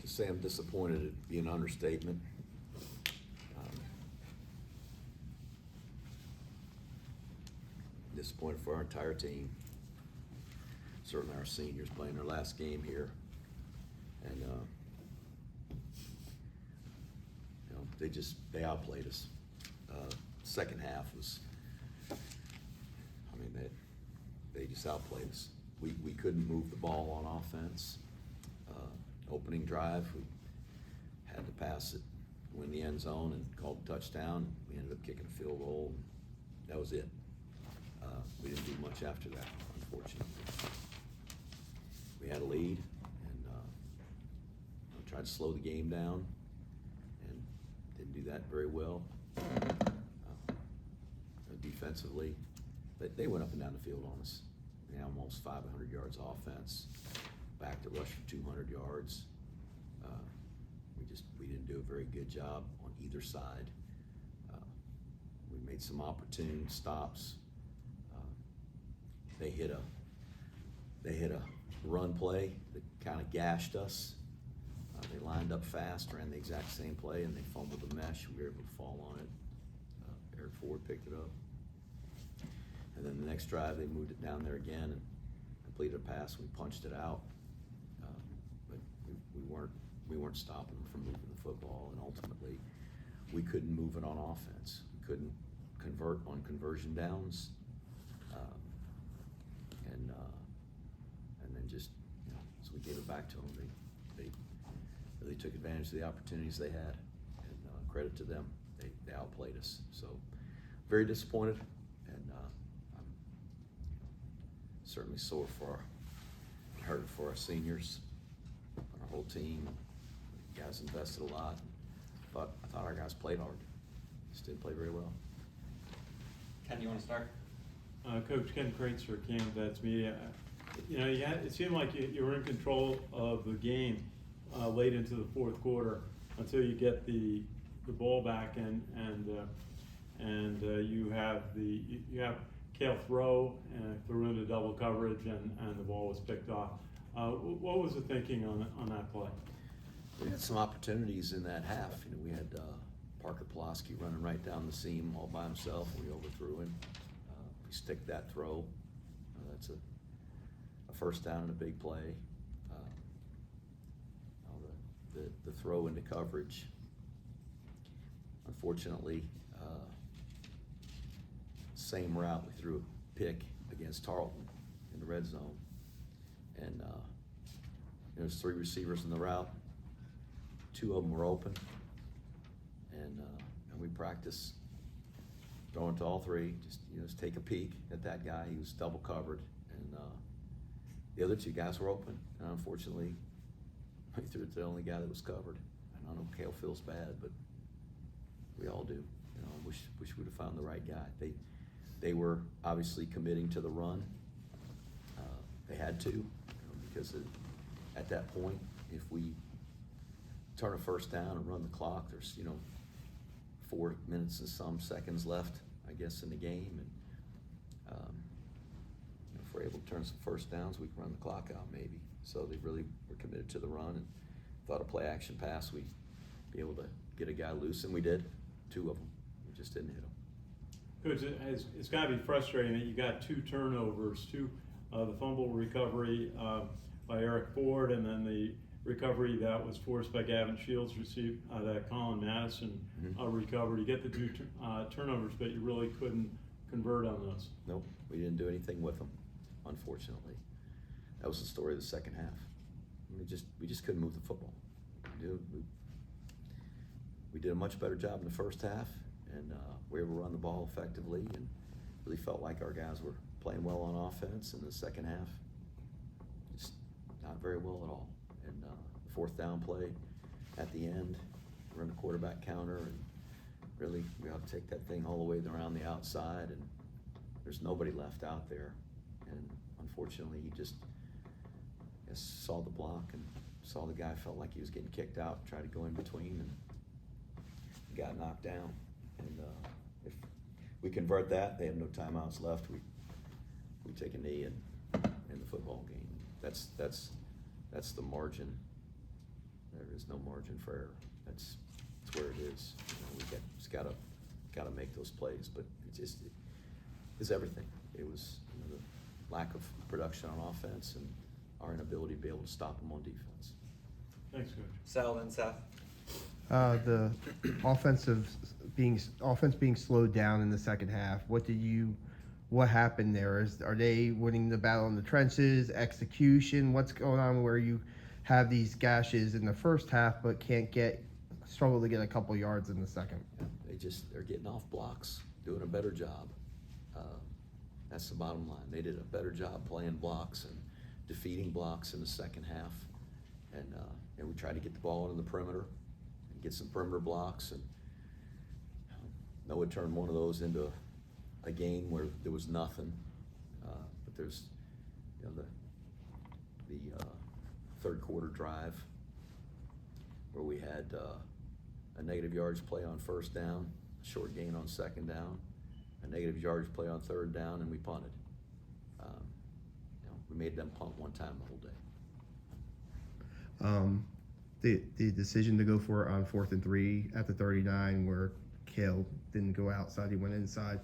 say I'm disappointed would be an understatement. Disappointed for our entire team. Certainly our seniors playing their last game here. And, they outplayed us. Second half was, they just outplayed us. We couldn't move the ball on offense. Opening drive, we had to pass it, win the end zone, and called a touchdown. We ended up kicking a field goal. That was it. We didn't do much after that, unfortunately. We had a lead, and tried to slow the game down, and didn't do that very well. Defensively, they went up and down the field on us. Almost 500 yards offense, back to rush for 200 yards. We didn't do a very good job on either side. We made some opportune stops. They hit a run play that kind of gashed us. They lined up fast, ran the exact same play, and they fumbled the mesh. We were able to fall on it. Eric Ford picked it up. And then the next drive, they moved it down there again and completed a pass. We punched it out, but we weren't stopping them from moving the football. And ultimately, we couldn't move it on offense. We couldn't convert on conversion downs, and then just so we gave it back to them. They really took advantage of the opportunities they had, and credit to them. They outplayed us. So very disappointed. Certainly sore hurt for our seniors, our whole team. The guys invested a lot. I thought our guys played hard. Just didn't play very well. Ken, you want to start? Coach Ken Kreitzer, Cam Vets Media. It seemed like you were in control of the game late into the fourth quarter until you get the ball back and you have Cale throw and threw into double coverage and the ball was picked off. What was the thinking on that play? We had some opportunities in that half. We had Parker Pulaski running right down the seam all by himself. We overthrew him. We stick that throw. That's a first down and a big play. The throw into coverage. Unfortunately, same route, we threw a pick against Tarleton in the red zone. And there's 3 receivers in the route. 2 of them were open. And we practiced throwing to all 3, just take a peek at that guy. He was double covered. And the other 2 guys were open. And unfortunately, we threw it to the only guy that was covered. And I know Cale feels bad, but we all do. Wish we'd have found the right guy. They were obviously committing to the run. They had to, because at that point, if we turn a first down and run the clock, there's 4 minutes and some seconds left, I guess, in the game. And if we're able to turn some first downs, we can run the clock out maybe. So they really were committed to the run and thought a play action pass, we'd be able to get a guy loose, and we did. 2 of them, we just didn't hit them. Coach, it's got to be frustrating that you got 2 turnovers, the fumble recovery by Eric Ford, and then the recovery that was forced by Gavin Shields, received that Colin Madison recovered. You get the 2 turnovers, but you really couldn't convert on those. Nope, we didn't do anything with them, unfortunately. That was the story of the second half. We just couldn't move the football. We did a much better job in the first half, and we were able to run the ball effectively, and really felt like our guys were playing well on offense. In the second half, just not very well at all. And the 4th down play at the end, run the quarterback counter, and really we ought to take that thing all the way around the outside, and there's nobody left out there. And unfortunately, he just saw the block and saw the guy, felt like he was getting kicked out, tried to go in between, and got knocked down. And if we convert that, they have no timeouts left. We take a knee in the football game. That's the margin There is no margin for error. That's where it is. We just gotta make those plays, but it was everything. It was the lack of production on offense and our inability to be able to stop them on defense. Thanks, Coach. Sal, then Seth. The offense being slowed down in the second half. What happened there? Are they winning the battle in the trenches? Execution? What's going on where you have these gashes in the first half but struggle to get a couple yards in the second? Yeah, they're getting off blocks, doing a better job. That's the bottom line. They did a better job playing blocks and defeating blocks in the second half, and we tried to get the ball into the perimeter and get some perimeter blocks, and Noah turned one of those into a game where there was nothing. But there's the third quarter drive where we had a negative yards play on first down, a short gain on second down, a negative yards play on third down, and we punted. We made them punt one time the whole day. The decision to go for it on 4th and 3 at the 39 where Kale didn't go outside, he went inside.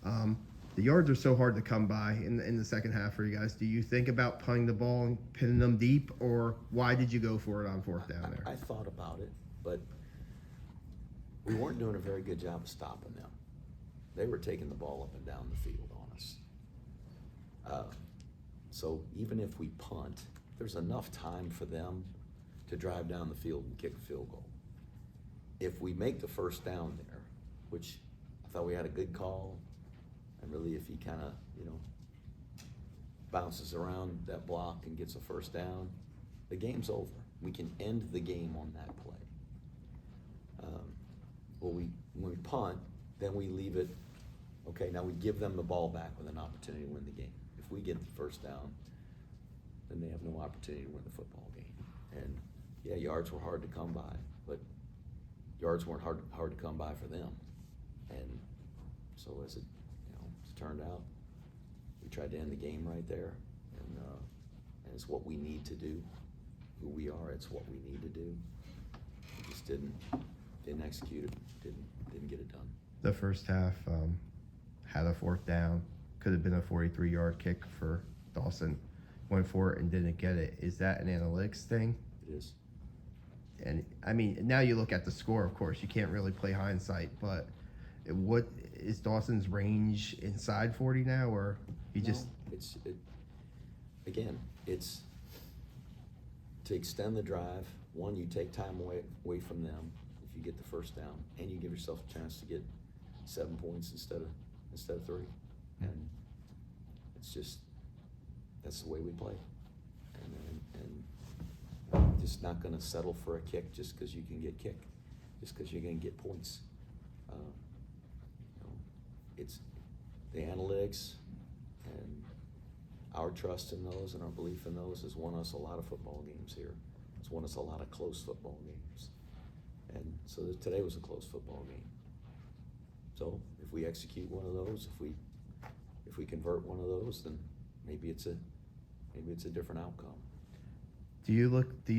The yards are so hard to come by in the second half for you guys. Do you think about punting the ball and pinning them deep, or why did you go for it on 4th down there? I thought about it, but we weren't doing a very good job of stopping them. They were taking the ball up and down the field on us. So even if we punt, there's enough time for them to drive down the field and kick a field goal. If we make the first down there, which I thought we had a good call, and really if he kind of, bounces around that block and gets a first down, the game's over. We can end the game on that play. When we punt, then we leave it, okay, now we give them the ball back with an opportunity to win the game. If we get the first down, then they have no opportunity to win the football game. And yeah, yards were hard to come by, but yards weren't hard to come by for them. And so as it turned out, we tried to end the game right there, and it's what we need to do. Who we are, it's what we need to do. We just didn't execute it, didn't get it done. The first half had a 4th down, could have been a 43-yard kick for Dawson, went for it and didn't get it. Is that an analytics thing? It is. And I mean, now you look at the score, of course, you can't really play hindsight, but what is Dawson's range inside 40 now, or he just? It's to extend the drive. One, you take time away from them if you get the first down, and you give yourself a chance to get 7 points instead of 3. And it's just, that's the way we play, and just not going to settle for a kick just because you can get kicked, just because you're going to get points. It's the analytics and our trust in those and our belief in those has won us a lot of football games here. It's won us a lot of close football games. And so today was a close football game. So if we execute one of those, if we convert one of those, then maybe it's a different outcome. Do you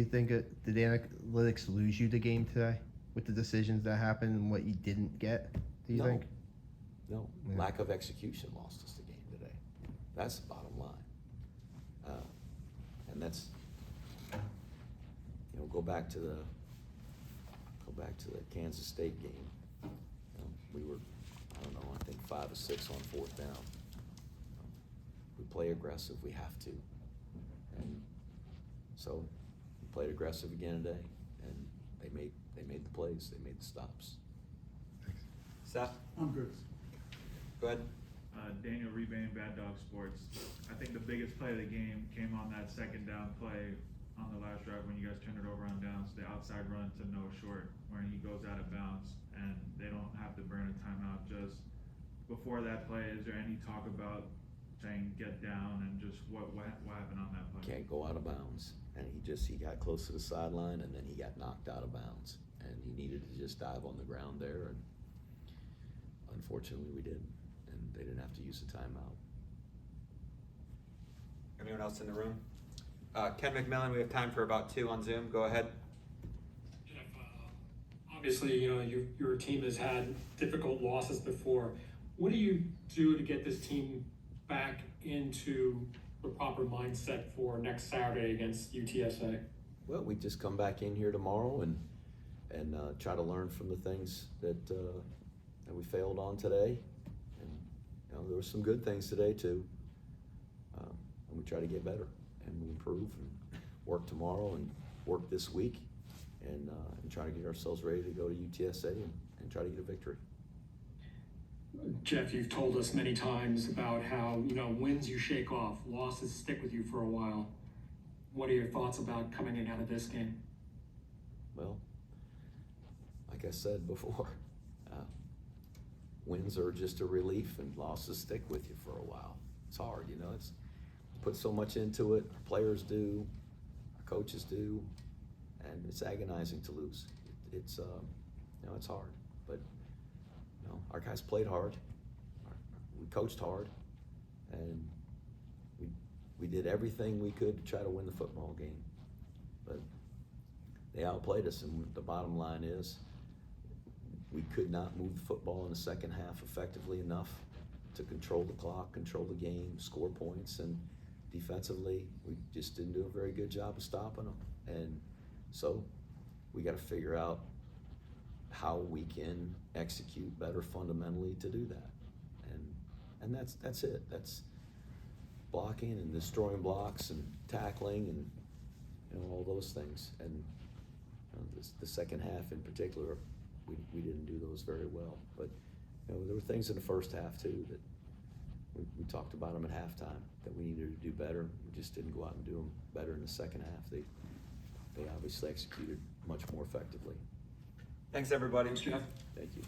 think did the analytics lose you the game today with the decisions that happened and what you didn't get? Do you think? No, Yeah. Lack of execution lost us the game today. That's the bottom line. And that's, go back to the Kansas State game. We were, I think 5 of 6 on 4th down. We play aggressive, we have to. And so we played aggressive again today, and they made the plays, they made the stops. Seth, I'm good. go ahead. Daniel Rebane, Bad Dog Sports. I think the biggest play of the game came on that second down play on the last drive when you guys turned it over on downs, the outside run to no short, where he goes out of bounds and they don't have to burn a timeout. Just before that play, is there any talk about saying get down and just what happened on that play? Can't go out of bounds, and he got close to the sideline, and then he got knocked out of bounds, and he needed to just dive on the ground there, and unfortunately we did, and they didn't have to use the timeout. Anyone else in the room? Ken McMillan, we have time for about 2 on Zoom. Go ahead. Obviously, you know, your team has had difficult losses before. What do you do to get this team back into the proper mindset for next Saturday against UTSA? Well, we just come back in here tomorrow and try to learn from the things that we failed on today. And you know, there were some good things today too. And we try to get better and we improve and work tomorrow and work this week and try to get ourselves ready to go to UTSA and try to get a victory. Jeff, you've told us many times about how, you know, wins you shake off, losses stick with you for a while. What are your thoughts about coming in out of this game? Well, like I said before, wins are just a relief and losses stick with you for a while. It's hard, you know, you put so much into it, our players do, our coaches do, and it's agonizing to lose. It's you know, it's hard, but you know, our guys played hard, we coached hard, and we did everything we could to try to win the football game, but they outplayed us, and the bottom line is we could not move the football in the second half effectively enough to control the clock, control the game, score points, and defensively we just didn't do a very good job of stopping them. And so we got to figure out how we can execute better fundamentally to do that. And that's it. That's blocking and destroying blocks and tackling and you know all those things. And you know, the second half in particular, we didn't do those very well. But you know, there were things in the first half too that we talked about them at halftime that we needed to do better. We just didn't go out and do them better in the second half. They obviously executed much more effectively. Thanks, everybody. Thanks, Jeff. Thank you.